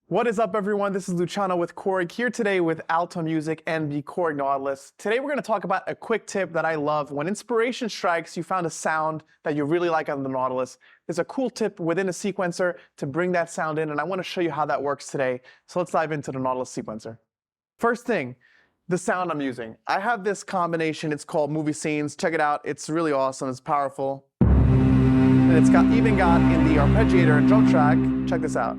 What is up, everyone? This is Luciano with Korg, here today with Alto Music and the Korg Nautilus. Today we're going to talk about a quick tip that I love. When inspiration strikes, you found a sound that you really like on the Nautilus. There's a cool tip within a sequencer to bring that sound in, and I want to show you how that works today. So let's dive into the Nautilus sequencer. First thing, the sound I'm using. I have this combination, it's called Movie Scenes. Check it out, it's really awesome, it's powerful. And it's even got in the arpeggiator and drum track, check this out.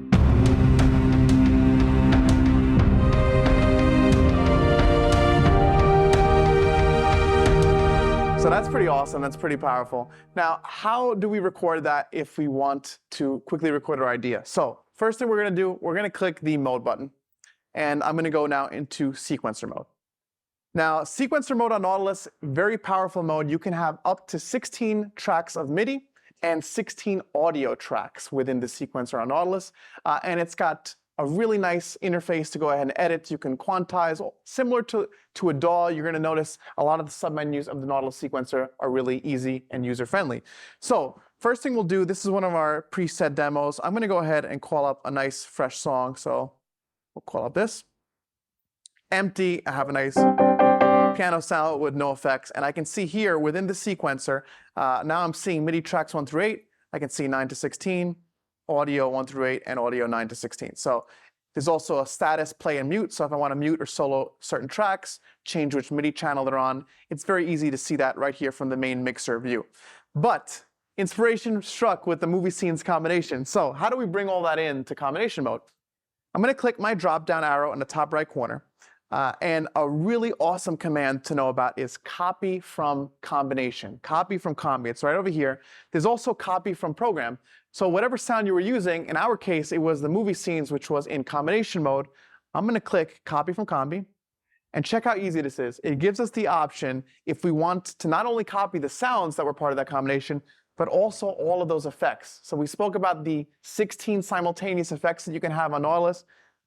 So that's pretty awesome, that's pretty powerful. Now, how do we record that if we want to quickly record our idea? So, first thing we're gonna do, we're gonna click the mode button. And I'm gonna go now into sequencer mode. Now, sequencer mode on Nautilus, very powerful mode. You can have up to 16 tracks of MIDI and 16 audio tracks within the sequencer on Nautilus. And it's got a really nice interface to go ahead and edit. You can quantize, similar to a DAW. You're going to notice a lot of the submenus of the Nautilus sequencer are really easy and user-friendly. So first thing we'll do, this is one of our preset demos. I'm going to go ahead and call up a nice fresh song. So we'll call up this. Empty, I have a nice piano sound with no effects. And I can see here within the sequencer, now I'm seeing MIDI tracks 1 through 8. I can see 9 to 16. Audio 1 through 8, and audio 9 to 16. So there's also a status, play and mute. So if I want to mute or solo certain tracks, change which MIDI channel they're on, it's very easy to see that right here from the main mixer view. But inspiration struck with the movie scenes combination. So how do we bring all that into combination mode? I'm going to click my drop down arrow in the top right corner. And a really awesome command to know about is copy from combination. Copy from combi. It's right over here. There's also copy from program. So whatever sound you were using, in our case, it was the movie scenes, which was in combination mode. I'm going to click copy from combi. And check how easy this is. It gives us the option if we want to not only copy the sounds that were part of that combination, but also all of those effects. So we spoke about the 16 simultaneous effects that you can have on Nautilus.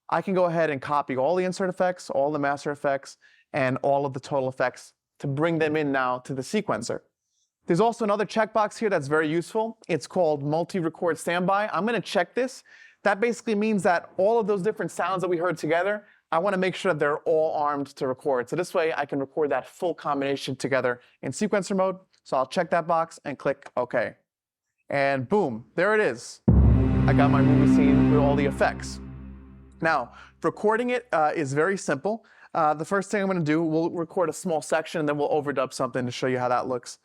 I can go ahead and copy all the insert effects, all the master effects, and all of the total effects to bring them in now to the sequencer. There's also another checkbox here that's very useful. It's called multi-record standby. I'm going to check this. That basically means that all of those different sounds that we heard together, I want to make sure that they're all armed to record. So this way I can record that full combination together in sequencer mode. So I'll check that box and click OK. And boom, there it is. I got my movie scene with all the effects. Now, recording it is very simple. The first thing I'm going to do, we'll record a small section and then we'll overdub something to show you how that looks.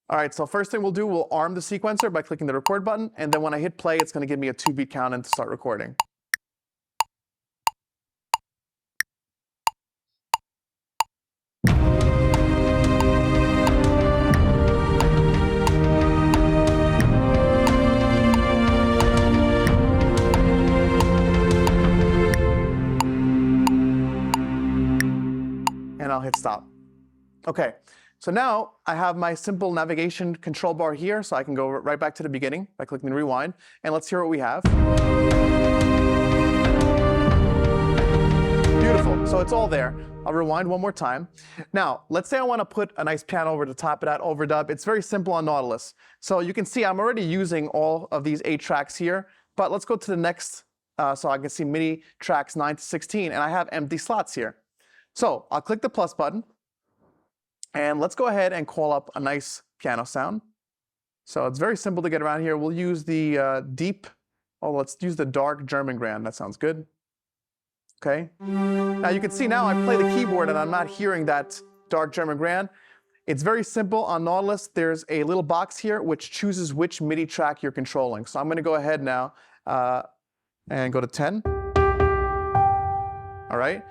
All right, so first thing we'll do, we'll arm the sequencer by clicking the record button, and then when I hit play, it's going to give me a 2-beat count and to start recording. And I'll hit stop. Okay, so now I have my simple navigation control bar here, so I can go right back to the beginning by clicking rewind, and let's hear what we have. Beautiful, so it's all there. I'll rewind one more time. Now, let's say I want to put a nice piano over the top of that overdub. It's very simple on Nautilus. So you can see I'm already using all of these 8 tracks here, but let's go to the next, so I can see MIDI tracks 9 to 16, and I have empty slots here. So I'll click the plus button, and let's go ahead and call up a nice piano sound. So it's very simple to get around here. We'll use the let's use the dark German grand. That sounds good. Okay. Now you can see now I play the keyboard and I'm not hearing that dark German grand. It's very simple on Nautilus. There's a little box here which chooses which MIDI track you're controlling. So I'm going to go ahead now and go to 10. All right.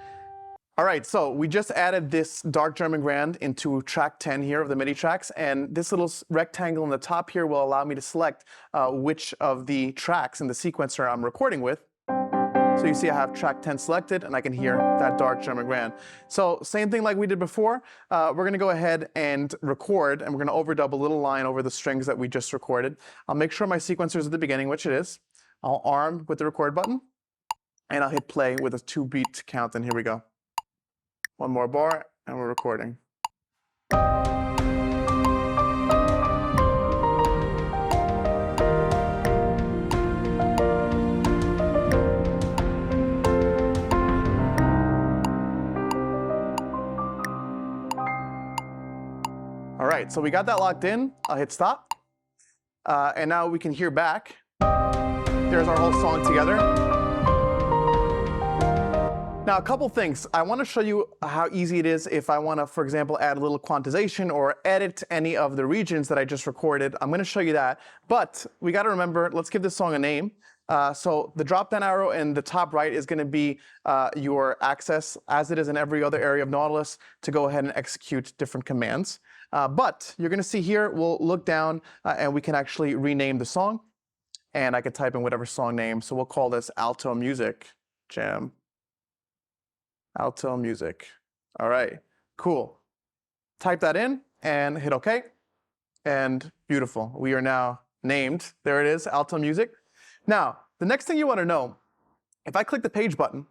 All right, so we just added this dark German grand into track 10 here of the MIDI tracks, and this little rectangle in the top here will allow me to select which of the tracks in the sequencer I'm recording with. So you see I have track 10 selected, and I can hear that dark German grand. So same thing like we did before, we're going to go ahead and record, and we're going to overdub a little line over the strings that we just recorded. I'll make sure my sequencer is at the beginning, which it is. I'll arm with the record button, and I'll hit play with a 2-beat count, and here we go. One more bar, and we're recording. All right, so we got that locked in. I'll hit stop. And now we can hear back. There's our whole song together. Now, a couple things. I want to show you how easy it is if I want to, for example, add a little quantization or edit any of the regions that I just recorded. I'm going to show you that. But we got to remember, let's give this song a name. So the drop-down arrow in the top right is going to be your access, as it is in every other area of Nautilus, to go ahead and execute different commands. But you're going to see here, we'll look down and we can actually rename the song. And I could type in whatever song name. So we'll call this Alto Music Jam. Alto Music. All right, cool. Type that in and hit OK. And beautiful. We are now named. There it is, Alto Music. Now, the next thing you want to know, if I click the page button,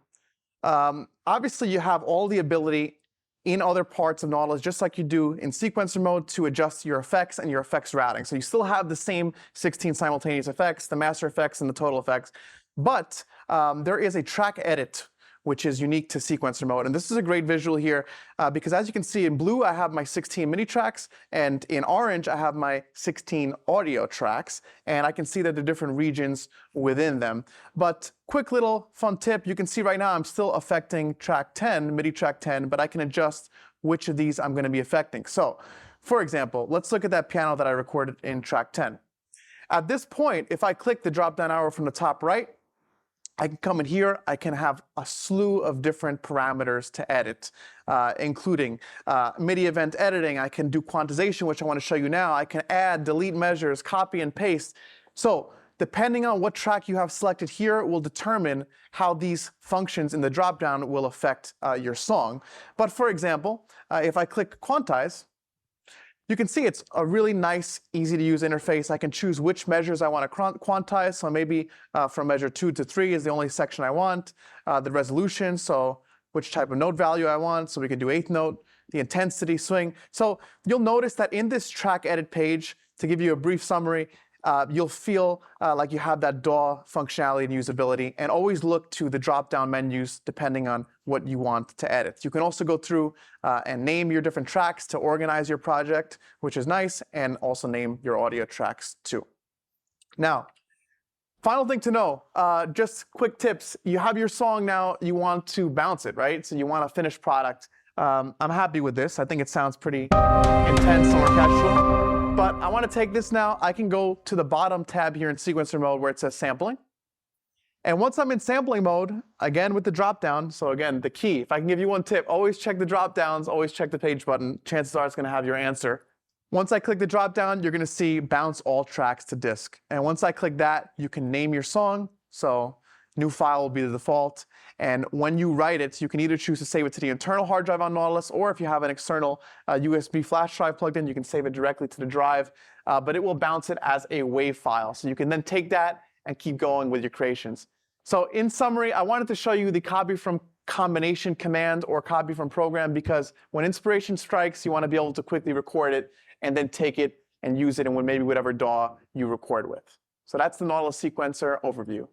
obviously you have all the ability in other parts of Nautilus, just like you do in sequencer mode, to adjust your effects and your effects routing. So you still have the same 16 simultaneous effects, the master effects and the total effects, but there is a track edit which is unique to sequencer mode. And this is a great visual here because as you can see in blue, I have my 16 MIDI tracks, and in orange, I have my 16 audio tracks, and I can see that there are different regions within them. But quick little fun tip, you can see right now I'm still affecting track 10, MIDI track 10, but I can adjust which of these I'm gonna be affecting. So, for example, let's look at that piano that I recorded in track 10. At this point, if I click the drop-down arrow from the top right, I can come in here, I can have a slew of different parameters to edit, including MIDI event editing. I can do quantization, which I want to show you now. I can add, delete measures, copy and paste. So depending on what track you have selected here will determine how these functions in the dropdown will affect your song. But for example, if I click quantize, you can see it's a really nice, easy to use interface. I can choose which measures I want to quantize. So maybe from measure 2 to 3 is the only section I want. The resolution, so which type of note value I want. So we can do eighth note, the intensity, swing. So you'll notice that in this track edit page, to give you a brief summary, you'll feel like you have that DAW functionality and usability, and always look to the drop-down menus depending on what you want to edit. You can also go through and name your different tracks to organize your project, which is nice, and also name your audio tracks too. Now, final thing to know, just quick tips. You have your song now, you want to bounce it, right? So you want a finished product. I'm happy with this. I think it sounds pretty intense and orchestral. But I want to take this now. I can go to the bottom tab here in sequencer mode where it says sampling. And once I'm in sampling mode, again with the drop-down, so again, the key, if I can give you one tip, always check the drop-downs, always check the page button. Chances are it's going to have your answer. Once I click the drop-down, you're going to see bounce all tracks to disk. And once I click that, you can name your song. So new file will be the default. And when you write it, you can either choose to save it to the internal hard drive on Nautilus, or if you have an external USB flash drive plugged in, you can save it directly to the drive. But it will bounce it as a WAV file. So you can then take that and keep going with your creations. So in summary, I wanted to show you the copy from combination command or copy from program, because when inspiration strikes, you want to be able to quickly record it and then take it and use it in maybe whatever DAW you record with. So that's the Nautilus sequencer overview.